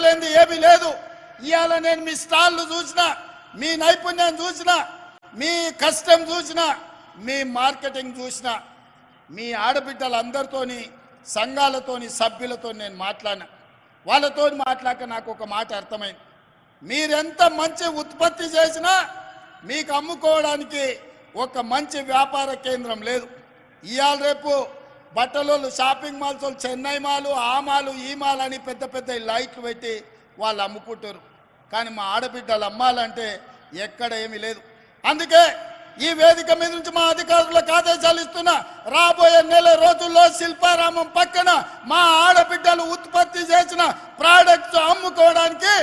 చేయలేంది ఏమీ లేదు. ఇవాళ నేను మీ స్టాళ్ళు చూసిన, మీ నైపుణ్యం చూసిన, మీ కష్టం చూసిన, మీ మార్కెటింగ్ చూసిన, మీ ఆడబిడ్డలందరితోని సంఘాలతోని సభ్యులతో నేను మాట్లాడినా. వాళ్ళతో మాట్లాడక నాకు ఒక మాట అర్థమైంది. మీరెంత మంచి ఉత్పత్తి చేసినా మీకు అమ్ముకోవడానికి ఒక మంచి వ్యాపార కేంద్రం లేదు. ఇవాళ రేపు బట్టలు షాపింగ్ మాల్స్ చెన్నై మాలు, ఆ మాలు, ఈ మాల్ అని పెద్ద పెద్ద లైట్లు పెట్టి వాళ్ళు అమ్ముకుంటారు. కానీ మా ఆడబిడ్డలు అమ్మాలంటే ఎక్కడ ఏమీ లేదు. అందుకే ఈ వేదిక మీద నుంచి మా అధికారులకు ఆదేశాలు ఇస్తున్నా, రాబోయే నెల రోజుల్లో శిల్పారామం పక్కన మా ఆడబిడ్డలు ఉత్పత్తి చేసిన ప్రోడక్ట్స్ అమ్ముకోవడానికి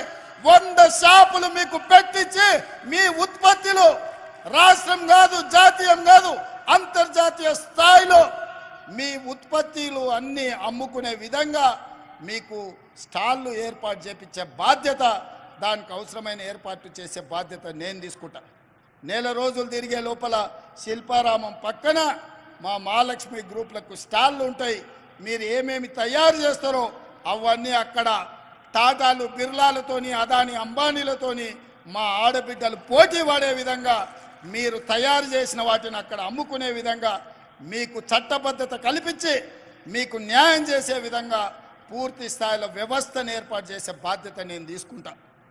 100 షాపులు మీకు పెట్టించి మీ ఉత్పత్తులు రాష్ట్రం కాదు, జాతీయం కాదు, అంతర్జాతీయ స్థాయిలో మీ ఉత్పత్తులు అన్నీ అమ్ముకునే విధంగా మీకు స్టాళ్ళు ఏర్పాటు చేపించే బాధ్యత, దానికి అవసరమైన ఏర్పాటు చేసే బాధ్యత నేను తీసుకుంటా. నెల రోజులు తిరిగే లోపల శిల్పారామం పక్కన మా మహాలక్ష్మి గ్రూప్లకు స్టాళ్ళు ఉంటాయి. మీరు ఏమేమి తయారు చేస్తారో అవన్నీ అక్కడ టాటాలు, బిర్లాలతోని, అదాని, అంబానీలతోని మా ఆడబిడ్డలు పోటీ పడే విధంగా మీరు తయారు చేసిన వాటిని అక్కడ అమ్ముకునే విధంగా మీకు చట్టబద్ధత కల్పించి మీకు న్యాయం చేసే విధంగా పూర్తి స్థాయిలో వ్యవస్థను ఏర్పాటు చేసే బాధ్యత నేను తీసుకుంటా.